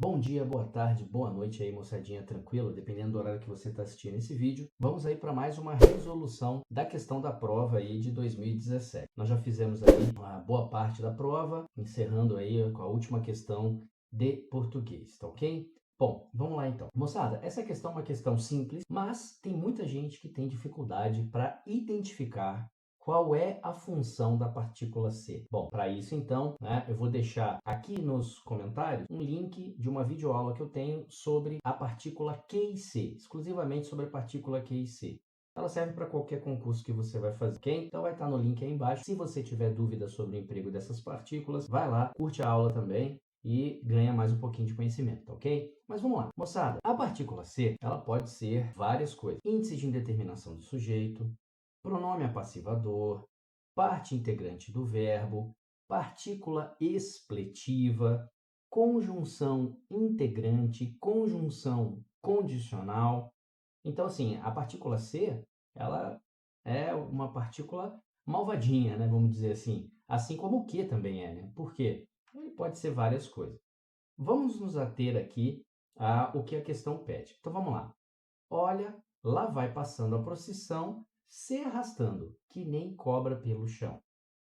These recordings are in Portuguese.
Bom dia, boa tarde, boa noite aí, moçadinha tranquila, dependendo do horário que você está assistindo esse vídeo. Vamos aí para mais uma resolução da questão da prova aí de 2017. Nós já fizemos aí uma boa parte da prova, encerrando aí com a última questão de português, tá ok? Bom, vamos lá então. Moçada, essa questão é uma questão simples, mas tem muita gente que tem dificuldade para identificar qual é a função da partícula C? Bom, para isso então, eu vou deixar aqui nos comentários um link de uma videoaula que eu tenho sobre a partícula Q e C, exclusivamente sobre a partícula Q e C. Ela serve para qualquer concurso que você vai fazer, ok? Então vai estar no link aí embaixo. Se você tiver dúvidas sobre o emprego dessas partículas, vai lá, curte a aula também e ganha mais um pouquinho de conhecimento, ok? Mas vamos lá. Moçada, a partícula C, ela pode ser várias coisas. Índice de indeterminação do sujeito, pronome apassivador, parte integrante do verbo, partícula expletiva, conjunção integrante, conjunção condicional. Então, assim, a partícula C, ela é uma partícula malvadinha, né? Vamos dizer assim como o Q também é, né? Por quê? Ele pode ser várias coisas. Vamos nos ater aqui ao que a questão pede. Então, vamos lá. Olha, lá vai passando a procissão, se arrastando, que nem cobra pelo chão.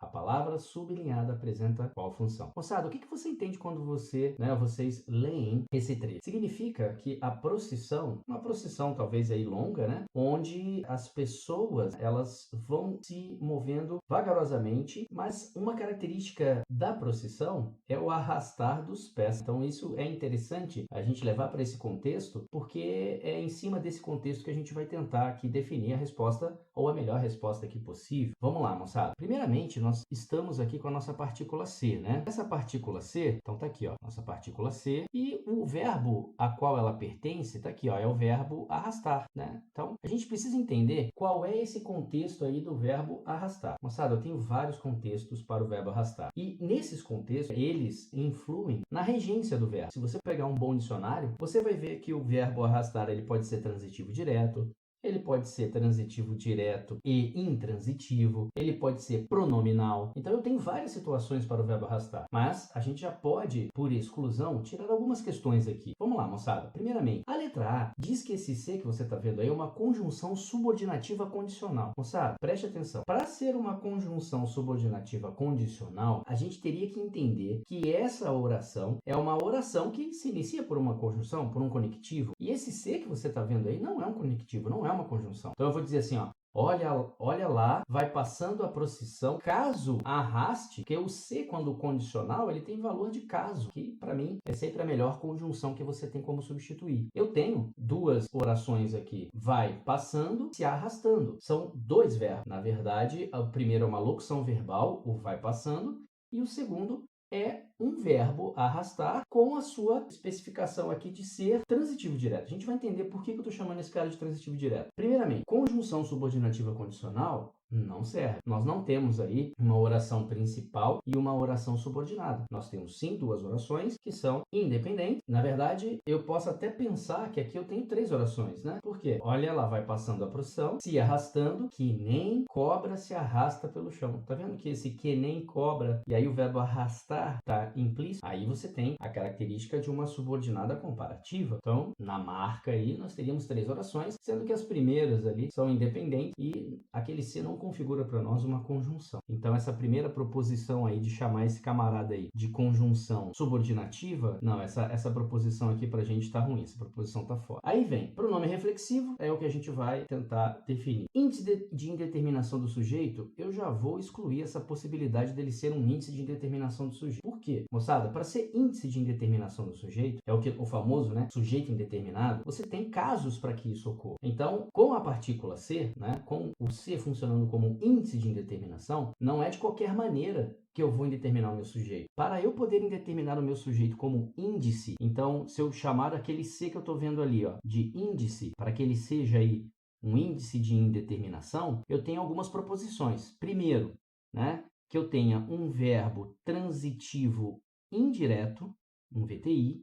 A palavra sublinhada apresenta qual função? Moçada, o que você entende quando vocês leem esse trecho? Significa que a procissão, uma procissão talvez aí longa, né? Onde as pessoas, elas vão se movendo vagarosamente, mas uma característica da procissão é o arrastar dos pés. Então isso é interessante a gente levar para esse contexto, porque é em cima desse contexto que a gente vai tentar aqui definir a resposta ou a melhor resposta aqui possível. Vamos lá, moçada. Primeiramente, nós estamos aqui com a nossa partícula C, né? Essa partícula C, então tá aqui, ó, nossa partícula C, e o verbo a qual ela pertence, tá aqui, ó, é o verbo arrastar, né? Então, a gente precisa entender qual é esse contexto aí do verbo arrastar. Moçada, eu tenho vários contextos para o verbo arrastar. E nesses contextos, eles influem na regência do verbo. Se você pegar um bom dicionário, você vai ver que o verbo arrastar, ele pode ser transitivo direto, ele pode ser transitivo direto e intransitivo, ele pode ser pronominal. Então eu tenho várias situações para o verbo arrastar, mas a gente já pode, por exclusão, tirar algumas questões aqui. Vamos lá, moçada. Primeiramente, a letra A diz que esse C que você está vendo aí é uma conjunção subordinativa condicional. Moçada, preste atenção. Para ser uma conjunção subordinativa condicional, a gente teria que entender que essa oração é uma oração que se inicia por uma conjunção, por um conectivo. E esse C que você está vendo aí não é um conectivo, não é uma conjunção. Então eu vou dizer assim, ó. Olha lá, vai passando a procissão, caso arraste, que o C, quando condicional, ele tem valor de caso, que para mim é sempre a melhor conjunção que você tem como substituir. Eu tenho duas orações aqui, vai passando, se arrastando. São dois verbos. Na verdade, o primeiro é uma locução verbal, o vai passando, e o segundo é um verbo arrastar com a sua especificação aqui de ser transitivo direto. A gente vai entender por que eu estou chamando esse cara de transitivo direto. Primeiramente, conjunção subordinativa condicional não serve. Nós não temos aí uma oração principal e uma oração subordinada. Nós temos sim duas orações que são independentes. Na verdade, eu posso até pensar que aqui eu tenho três orações, né? Por quê? Olha, lá vai passando a procissão, se arrastando, que nem cobra se arrasta pelo chão. Tá vendo que esse que nem cobra, e aí o verbo arrastar tá implícito? Aí você tem a característica de uma subordinada comparativa. Então, na marca aí, nós teríamos três orações, sendo que as primeiras ali são independentes e aquele C não configura para nós uma conjunção. Então, essa primeira proposição aí de chamar esse camarada aí de conjunção subordinativa, não, essa proposição aqui pra gente tá ruim, essa proposição tá fora. Aí vem pronome reflexivo, é o que a gente vai tentar definir. Índice de indeterminação do sujeito, eu já vou excluir essa possibilidade dele ser um índice de indeterminação do sujeito. Por quê? Moçada, para ser índice de indeterminação do sujeito, é o famoso, né, sujeito indeterminado, você tem casos para que isso ocorra. Então, com a partícula C, né, com o C funcionando como um índice de indeterminação, não é de qualquer maneira que eu vou indeterminar o meu sujeito. Para eu poder indeterminar o meu sujeito como índice, então, se eu chamar aquele C que eu estou vendo ali, ó, de índice, para que ele seja aí um índice de indeterminação, eu tenho algumas proposições. Primeiro, né, que eu tenha um verbo transitivo indireto, um VTI,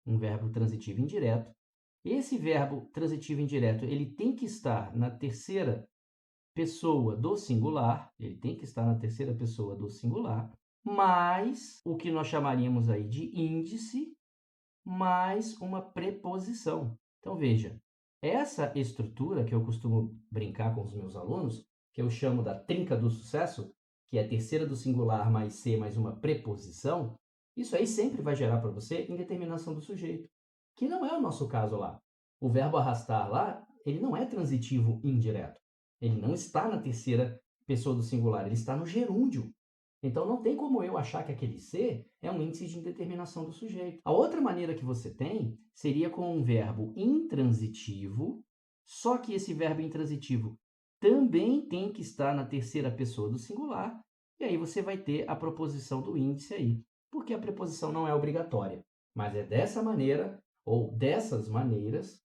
um verbo transitivo indireto. Esse verbo transitivo indireto, ele tem que estar na terceira pessoa do singular, mas o que nós chamaríamos aí de índice mais uma preposição. Então, veja, essa estrutura que eu costumo brincar com os meus alunos, que eu chamo da trinca do sucesso, que é a terceira do singular mais ser mais uma preposição, isso aí sempre vai gerar para você indeterminação do sujeito, que não é o nosso caso lá. O verbo arrastar lá, ele não é transitivo indireto. Ele não está na terceira pessoa do singular, ele está no gerúndio. Então não tem como eu achar que aquele ser é um índice de indeterminação do sujeito. A outra maneira que você tem seria com um verbo intransitivo, só que esse verbo intransitivo também tem que estar na terceira pessoa do singular, e aí você vai ter a proposição do índice aí, porque a preposição não é obrigatória, mas é dessa maneira ou dessas maneiras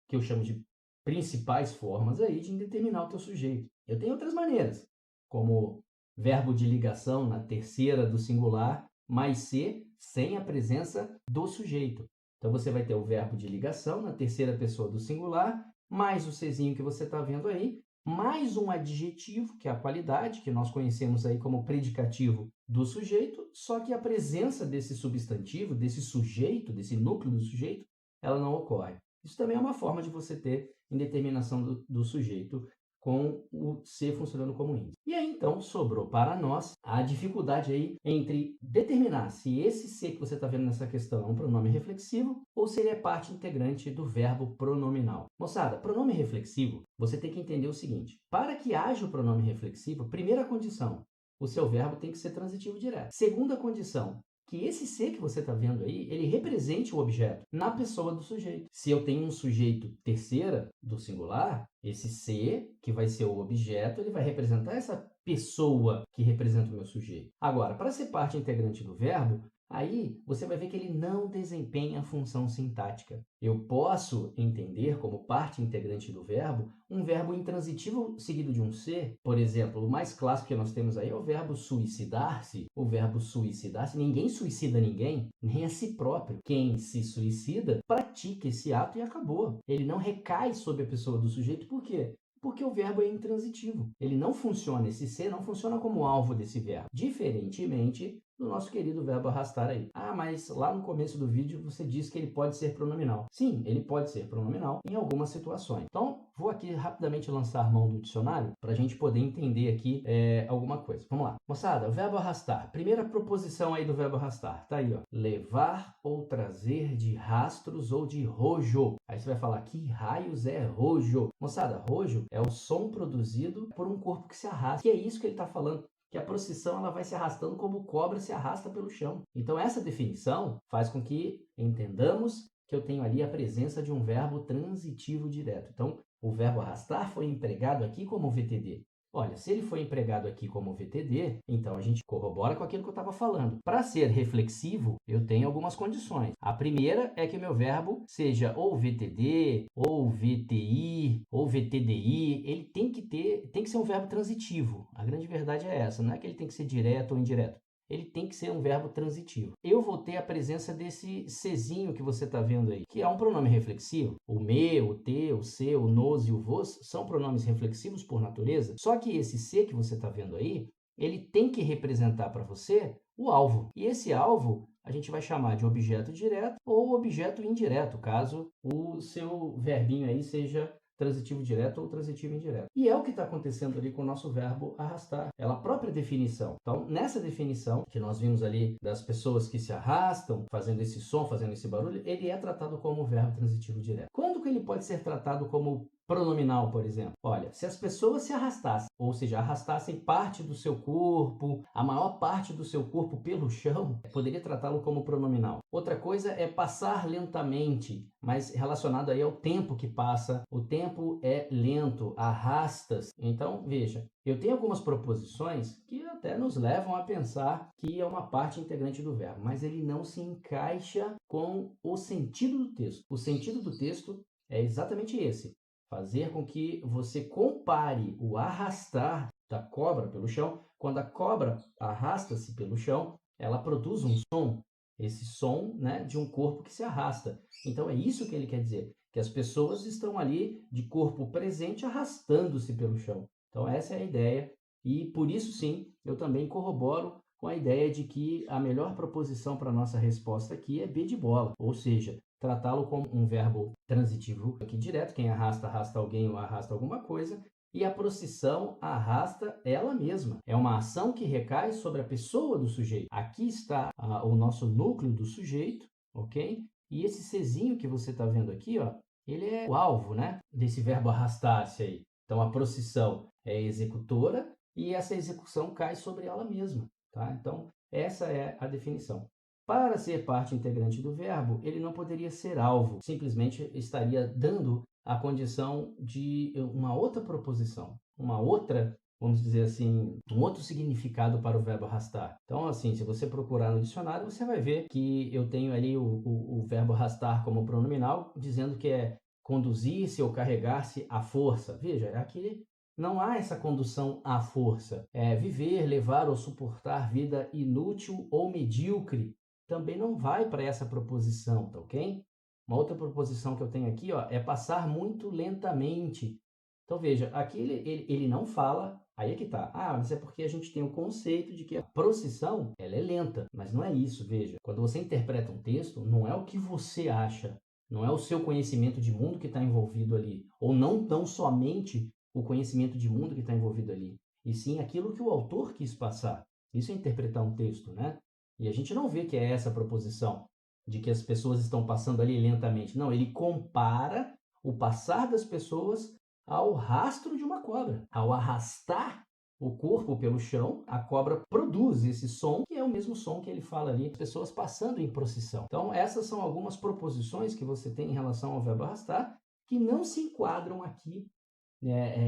que eu chamo de principais formas aí de indeterminar o teu sujeito. Eu tenho outras maneiras, como verbo de ligação na terceira do singular, mais ser sem a presença do sujeito. Então você vai ter o verbo de ligação na terceira pessoa do singular, mais o Czinho que você está vendo aí, mais um adjetivo, que é a qualidade, que nós conhecemos aí como predicativo do sujeito, só que a presença desse substantivo, desse sujeito, desse núcleo do sujeito, ela não ocorre. Isso também é uma forma de você ter indeterminação do sujeito com o ser funcionando como índice. E aí, então, sobrou para nós a dificuldade aí entre determinar se esse ser que você está vendo nessa questão é um pronome reflexivo ou se ele é parte integrante do verbo pronominal. Moçada, pronome reflexivo, você tem que entender o seguinte. Para que haja o pronome reflexivo, primeira condição, o seu verbo tem que ser transitivo direto. Segunda condição, que esse ser que você está vendo aí, ele represente o objeto na pessoa do sujeito. Se eu tenho um sujeito terceira do singular, esse ser, que vai ser o objeto, ele vai representar essa pessoa que representa o meu sujeito. Agora, para ser parte integrante do verbo, aí você vai ver que ele não desempenha função sintática. Eu posso entender como parte integrante do verbo um verbo intransitivo seguido de um ser. Por exemplo, o mais clássico que nós temos aí é o verbo suicidar-se. O verbo suicidar-se, ninguém suicida ninguém, nem a si próprio. Quem se suicida pratica esse ato e acabou. Ele não recai sobre a pessoa do sujeito, por quê? Porque o verbo é intransitivo. Ele não funciona, esse ser não funciona como alvo desse verbo. Diferentemente do nosso querido verbo arrastar aí. Ah, mas lá no começo do vídeo você disse que ele pode ser pronominal. Sim, ele pode ser pronominal em algumas situações. Então, vou aqui rapidamente lançar mão do dicionário para a gente poder entender aqui alguma coisa. Vamos lá. Moçada, o verbo arrastar. Primeira proposição aí do verbo arrastar. Tá aí, ó. Levar ou trazer de rastros ou de rojo. Aí você vai falar, que raios é rojo? Moçada, rojo é o som produzido por um corpo que se arrasta. Que é isso que ele está falando, que a procissão ela vai se arrastando como cobra se arrasta pelo chão. Então essa definição faz com que entendamos que eu tenho ali a presença de um verbo transitivo direto. Então o verbo arrastar foi empregado aqui como VTD. Olha, se ele foi empregado aqui como VTD, então a gente corrobora com aquilo que eu estava falando. Para ser reflexivo, eu tenho algumas condições. A primeira é que o meu verbo seja ou VTD, ou VTI, ou VTDI. Ele tem que ser um verbo transitivo. A grande verdade é essa, não é que ele tem que ser direto ou indireto. Ele tem que ser um verbo transitivo. Eu vou ter a presença desse Czinho que você está vendo aí, que é um pronome reflexivo. O me, o te, o se, o nos e o vos são pronomes reflexivos por natureza, só que esse se que você está vendo aí, ele tem que representar para você o alvo. E esse alvo a gente vai chamar de objeto direto ou objeto indireto, caso o seu verbinho aí seja transitivo direto ou transitivo indireto. E é o que está acontecendo ali com o nosso verbo arrastar. É a própria definição. Então, nessa definição que nós vimos ali das pessoas que se arrastam, fazendo esse som, fazendo esse barulho, ele é tratado como verbo transitivo direto. Quando que ele pode ser tratado como pronominal, por exemplo? Olha, se as pessoas se arrastassem, ou seja, arrastassem parte do seu corpo, a maior parte do seu corpo pelo chão, poderia tratá-lo como pronominal. Outra coisa é passar lentamente, mas relacionado aí ao tempo que passa. O tempo é lento, arrasta-se. Então, veja, eu tenho algumas proposições que até nos levam a pensar que é uma parte integrante do verbo, mas ele não se encaixa com o sentido do texto. O sentido do texto é exatamente esse: fazer com que você compare o arrastar da cobra pelo chão. Quando a cobra arrasta-se pelo chão, ela produz um som. Esse som, né, de um corpo que se arrasta. Então é isso que ele quer dizer, que as pessoas estão ali de corpo presente arrastando-se pelo chão. Então essa é a ideia e por isso sim, eu também corroboro com a ideia de que a melhor proposição para a nossa resposta aqui é B de bola, ou seja, tratá-lo como um verbo transitivo aqui direto, quem arrasta, arrasta alguém ou arrasta alguma coisa, e a procissão arrasta ela mesma. É uma ação que recai sobre a pessoa do sujeito. Aqui está o nosso núcleo do sujeito, ok? E esse Czinho que você está vendo aqui, ó, ele é o alvo, né, desse verbo arrastar-se aí. Então, a procissão é executora e essa execução cai sobre ela mesma, tá? Então, essa é a definição. Para ser parte integrante do verbo, ele não poderia ser alvo, simplesmente estaria dando a condição de uma outra proposição, uma outra, vamos dizer assim, um outro significado para o verbo arrastar. Então, assim, se você procurar no dicionário, você vai ver que eu tenho ali o verbo arrastar como pronominal, dizendo que é conduzir-se ou carregar-se à força. Veja, aqui não há essa condução à força. É viver, levar ou suportar vida inútil ou medíocre. Também não vai para essa proposição, tá ok? Uma outra proposição que eu tenho aqui, ó, é passar muito lentamente. Então, veja, aqui ele não fala, aí é que tá. Ah, mas é porque a gente tem o conceito de que a procissão, ela é lenta, mas não é isso, veja. Quando você interpreta um texto, não é o que você acha, não é o seu conhecimento de mundo que está envolvido ali, ou não tão somente o conhecimento de mundo que está envolvido ali, e sim aquilo que o autor quis passar. Isso é interpretar um texto, né? E a gente não vê que é essa proposição de que as pessoas estão passando ali lentamente. Não, ele compara o passar das pessoas ao rastro de uma cobra. Ao arrastar o corpo pelo chão, a cobra produz esse som, que é o mesmo som que ele fala ali, as pessoas passando em procissão. Então, essas são algumas proposições que você tem em relação ao verbo arrastar, que não se enquadram aqui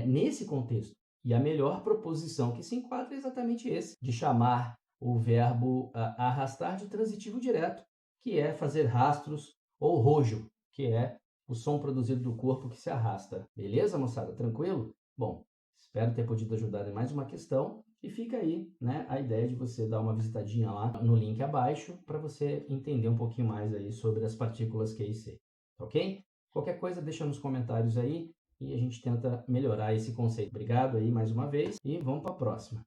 nesse contexto. E a melhor proposição que se enquadra é exatamente esse, de chamar o verbo arrastar de transitivo direto, que é fazer rastros, ou rojo, que é o som produzido do corpo que se arrasta. Beleza, moçada? Tranquilo? Bom, espero ter podido ajudar em mais uma questão. E fica aí, né, a ideia de você dar uma visitadinha lá no link abaixo para você entender um pouquinho mais aí sobre as partículas Q e C. Ok? Qualquer coisa, deixa nos comentários aí e a gente tenta melhorar esse conceito. Obrigado aí mais uma vez e vamos para a próxima.